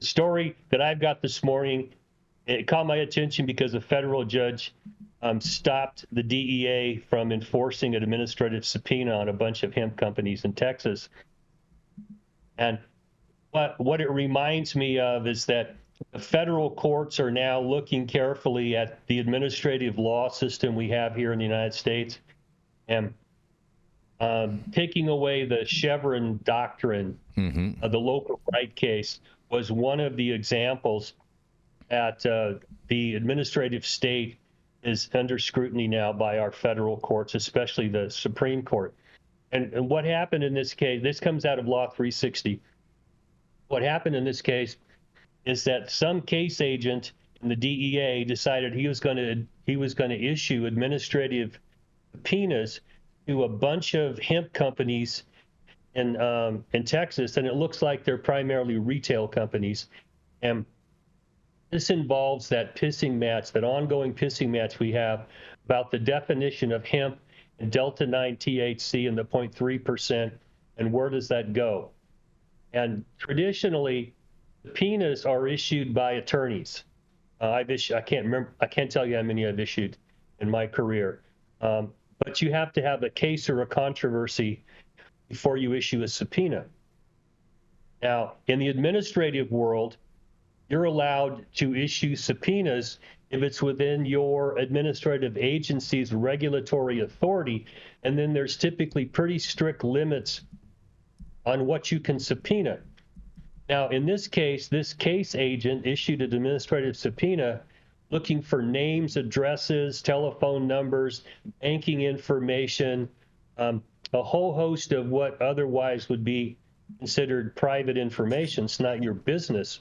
story that I've got this morning, it caught my attention because a federal judge stopped the DEA from enforcing an administrative subpoena on a bunch of hemp companies in Texas. And what it reminds me of is that the federal courts are now looking carefully at the administrative law system we have here in the United States, and taking away the Chevron doctrine of the local right case was one of the examples that the administrative state is under scrutiny now by our federal courts, especially the Supreme Court. And what happened in this case, this comes out of Law 360. What happened in this case is that some case agent in the DEA decided he was going to issue administrative subpoenas to a bunch of hemp companies in Texas, and it looks like they're primarily retail companies. And this involves that pissing match, that ongoing pissing match we have about the definition of hemp and Delta-9 THC and the 0.3%, and where does that go? And traditionally, subpoenas are issued by attorneys. I can't tell you how many I've issued in my career. But you have to have a case or a controversy before you issue a subpoena. Now, in the administrative world, you're allowed to issue subpoenas if it's within your administrative agency's regulatory authority, and then there's typically pretty strict limits on what you can subpoena. Now, in this case agent issued an administrative subpoena looking for names, addresses, telephone numbers, banking information, a whole host of what otherwise would be considered private information. It's not your business.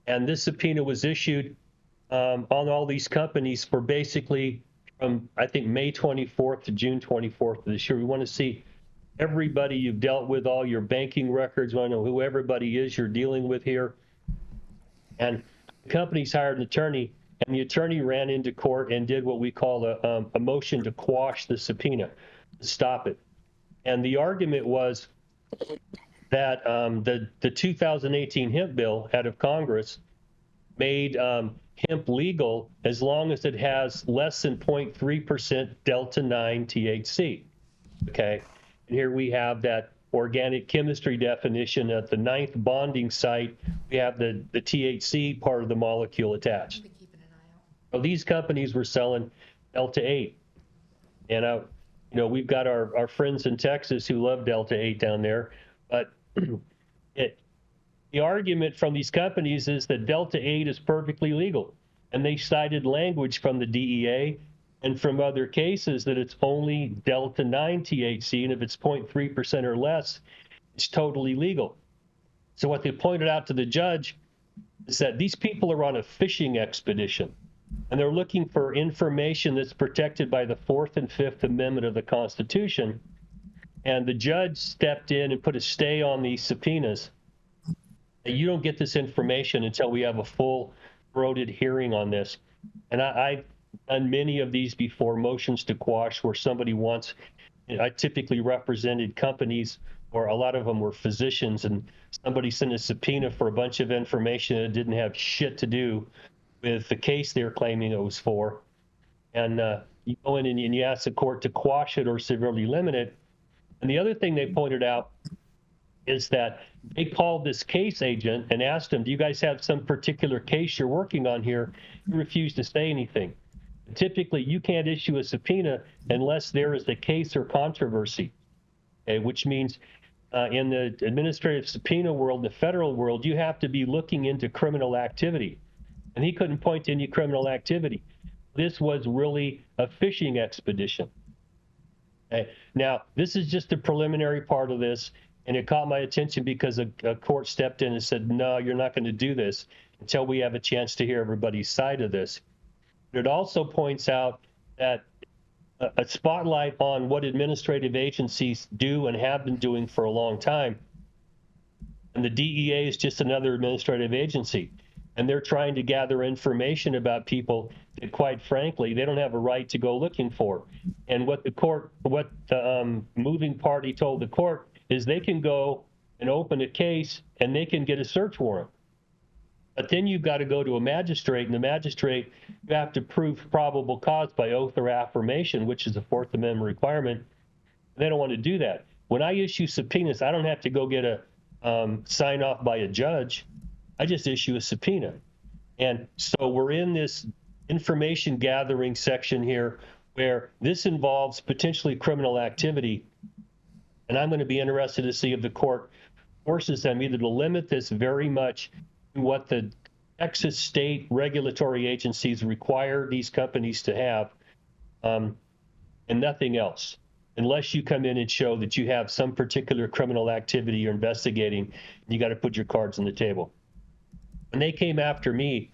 And this subpoena was issued on all these companies for basically from, I think, May 24th to June 24th of this year. We want to see everybody you've dealt with, all your banking records. We want to know who everybody is you're dealing with here. And the companies hired an attorney, and the attorney ran into court and did what we call a motion to quash the subpoena, to stop it. And the argument was that the 2018 hemp bill out of Congress made hemp legal as long as it has less than 0.3% Delta-9 THC. Okay, and here we have that organic chemistry definition at the 9th bonding site. We have the THC part of the molecule attached. So these companies were selling Delta-8, and we've got our friends in Texas who love Delta-8 down there, but the argument from these companies is that Delta-8 is perfectly legal, and they cited language from the DEA and from other cases that it's only Delta-9 THC, and if it's 0.3% or less, it's totally legal. So what they pointed out to the judge is that these people are on a fishing expedition, and they're looking for information that's protected by the 4th and 5th Amendment of the Constitution, and the judge stepped in and put a stay on these subpoenas. You don't get this information until we have a full-throated hearing on this. And I've done many of these before, motions to quash, where somebody wants, I typically represented companies, or a lot of them were physicians, and somebody sent a subpoena for a bunch of information that didn't have shit to do with the case they're claiming it was for. And you go in and you ask the court to quash it or severely limit it. And the other thing they pointed out is that they called this case agent and asked him, do you guys have some particular case you're working on here? He refused to say anything. Typically, you can't issue a subpoena unless there is a case or controversy, okay, which means in the administrative subpoena world, the federal world, you have to be looking into criminal activity. And he couldn't point to any criminal activity. This was really a fishing expedition. Okay. Now, this is just the preliminary part of this. And it caught my attention because a court stepped in and said, no, you're not going to do this until we have a chance to hear everybody's side of this. But it also points out that a spotlight on what administrative agencies do and have been doing for a long time. And the DEA is just another administrative agency. And they're trying to gather information about people that, quite frankly, they don't have a right to go looking for. And what the moving party told the court is they can go and open a case, and they can get a search warrant. But then you've got to go to a magistrate, and the magistrate, you have to prove probable cause by oath or affirmation, which is a Fourth Amendment requirement. They don't want to do that. When I issue subpoenas, I don't have to go get a sign off by a judge. I just issue a subpoena. And so we're in this information gathering section here where this involves potentially criminal activity. And I'm going to be interested to see if the court forces them either to limit this very much to what the Texas state regulatory agencies require these companies to have, and nothing else, unless you come in and show that you have some particular criminal activity you're investigating. You got to put your cards on the table. When they came after me,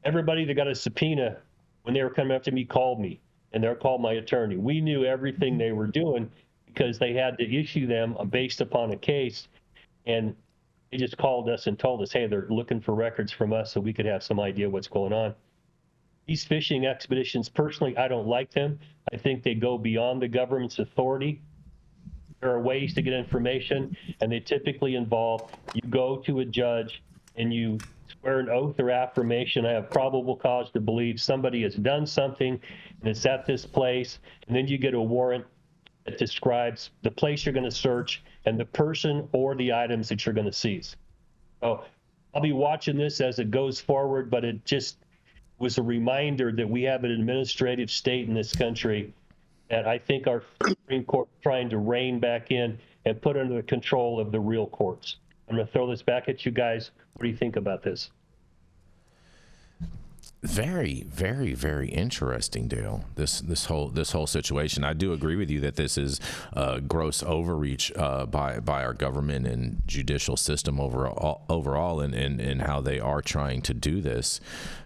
everybody that got a subpoena when they were coming after me called me, and they called my attorney. We knew everything they were doing because they had to issue them based upon a case, and they just called us and told us, hey, they're looking for records from us so we could have some idea what's going on. These fishing expeditions, personally, I don't like them. I think they go beyond the government's authority. There are ways to get information, and they typically involve you go to a judge and you swear an oath or affirmation. I have probable cause to believe somebody has done something and it's at this place, and then you get a warrant that describes the place you're going to search and the person or the items that you're going to seize. So I'll be watching this as it goes forward, but it just was a reminder that we have an administrative state in this country that I think our Supreme Court is trying to rein back in and put under the control of the real courts. I'm going to throw this back at you guys. What do you think about this? Very, very, very interesting, Dale. This whole situation. I do agree with you that this is gross overreach by our government and judicial system overall, and how they are trying to do this.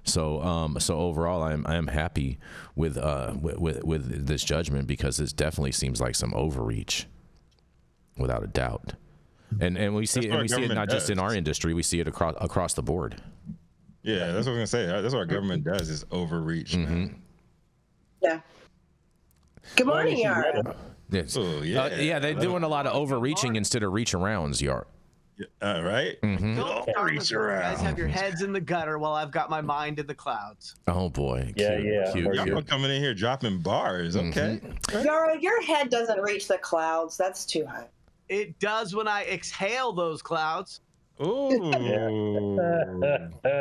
So overall, I am happy with this judgment, because it definitely seems like some overreach, without a doubt. And we see it not just in our industry. We see it across the board. Yeah, that's what I was gonna say. That's what our government does, is overreach. Man. Yeah. Good morning, Yarrow. Yes. Oh, yeah. They're doing a lot of overreaching instead of reach arounds, Yarrow. Right? Mm-hmm. Don't reach around. You guys have your heads in the gutter while I've got my mind in the clouds. Oh boy. Yeah. Y'all coming in here dropping bars, okay? Mm-hmm. Yarrow, your head doesn't reach the clouds. That's too high. It does when I exhale those clouds. Ooh.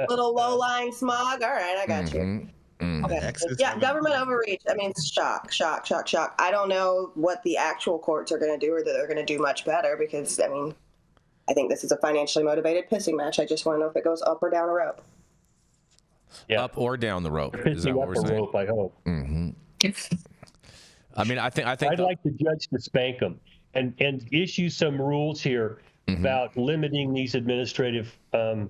Little low-lying smog. All right, I got you. Okay. Yeah, government overreach. I mean, shock. I don't know what the actual courts are going to do, or that they're going to do much better, because, I mean, I think this is a financially motivated pissing match. I just want to know if it goes up or down a rope. Yeah. Up or down the rope. Is that what we're saying? Rope, I hope. Mm-hmm. I mean, I think I'd like the judge to spank them and issue some rules here about limiting these administrative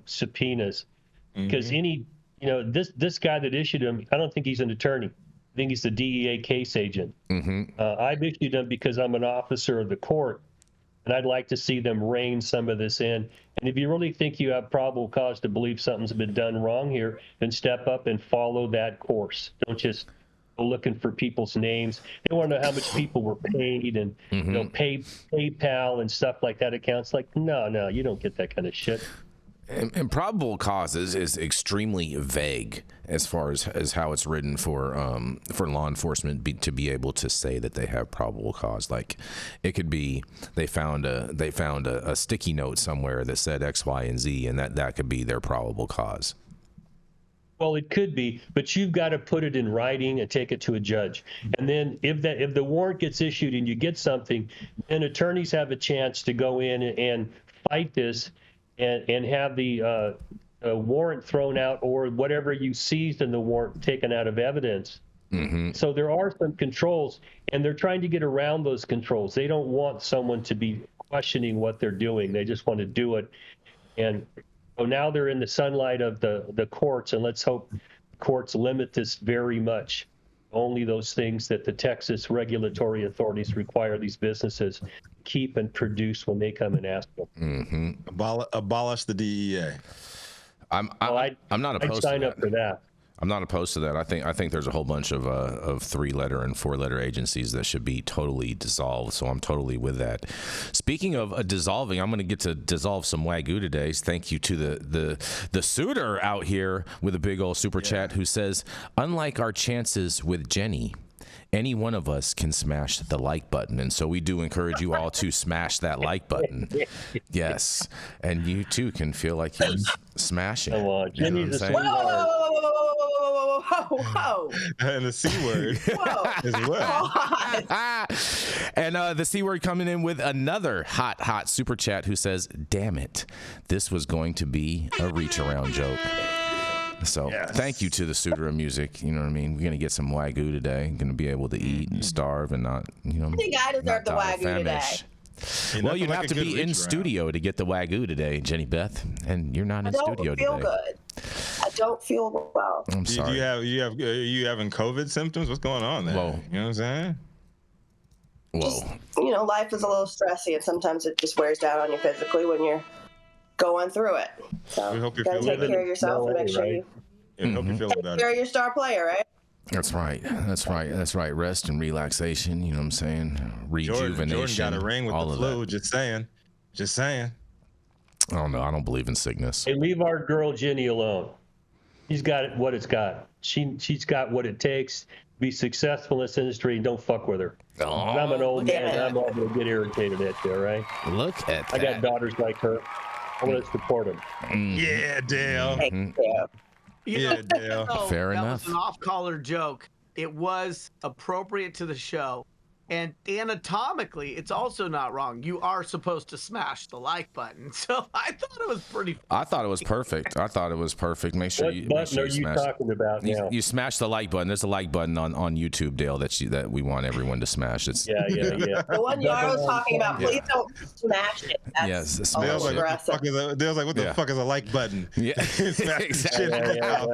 subpoenas, because this guy that issued them, I don't think he's an attorney. I think he's the DEA case agent. I've issued them because I'm an officer of the court, and I'd like to see them rein some of this in. And if you really think you have probable cause to believe something's been done wrong here, then step up and follow that course. Don't just go looking for people's names. They want to know how much people were paid, and PayPal and stuff like that accounts. Like, no, you don't get that kind of shit. And probable causes is extremely vague as far as how it's written for law enforcement to be able to say that they have probable cause. Like, it could be they found a sticky note somewhere that said X, Y, and Z, and that could be their probable cause. Well, it could be, but you've got to put it in writing and take it to a judge. And then if the warrant gets issued and you get something, then attorneys have a chance to go in and fight this and have the warrant thrown out, or whatever you seized in the warrant taken out of evidence. So there are some controls, and they're trying to get around those controls. They don't want someone to be questioning what they're doing. They just want to do it. And so now they're in the sunlight of the courts, and let's hope courts limit this very much. Only those things that the Texas regulatory authorities require these businesses keep and produce when they come and ask them. Abolish the DEA. I'm not opposed to that. I'd sign up for that. I'm not opposed to that. I think there's a whole bunch of 3-letter and 4-letter agencies that should be totally dissolved. So I'm totally with that. Speaking of dissolving, I'm going to get to dissolve some Wagyu today. Thank you to the suitor out here with a big old super chat who says, unlike our chances with Jenny, any one of us can smash the like button. And so we do encourage you all to smash that like button. Yes. And you too can feel like you're smashing. Come on, You know Jenny's what a I'm saying? Whoa. And the C word Whoa. as well. And the C word coming in with another hot super chat who says, damn it, this was going to be a reach around joke. So thank you to the suitor of music. You know what I mean? We're going to get some Wagyu today. Going to be able to eat and starve and not, you know. I think I deserve the Wagyu today. Well, you'd have to be in studio to get the Wagyu today, Jenny Beth, and you're not in studio today. I don't feel good. I don't feel well. I'm sorry. Are you having COVID symptoms? What's going on there? Whoa. You know what I'm saying? Whoa. Life is a little stressy, and sometimes it just wears down on you physically when you're going through it. So We hope you you're gotta feeling take care of yourself and make sure you hope you're feeling take better. care of your star player, right? That's right. Rest and relaxation. You know what I'm saying? Rejuvenation. Jordan got a ring with all the of flu. that. Just saying. I don't know. I don't believe in sickness. Hey, leave our girl Jenny alone. She's got what it's got. She's got what it takes to be successful in this industry. Don't fuck with her. Oh, I'm an old man. I'm not going to get irritated at you, all right? Look at that. I got daughters like her. I want to support them. Yeah, Dale. You know, Dale. so Fair that enough. was an off-color joke. It was appropriate to the show. And anatomically, it's also not wrong. You are supposed to smash the like button. So I thought it was pretty. I thought it was perfect. Make sure What you button are you smash. talking about now? You smash the like button. There's a like button on YouTube, Dale, that we want everyone to smash. It's Yeah. The one Yarrow's talking about, please don't smash it. That's Yes, a smash little it. aggressive. Dale's like, what the Yeah. fuck is a like button? Yeah, Smash the shit exactly. out.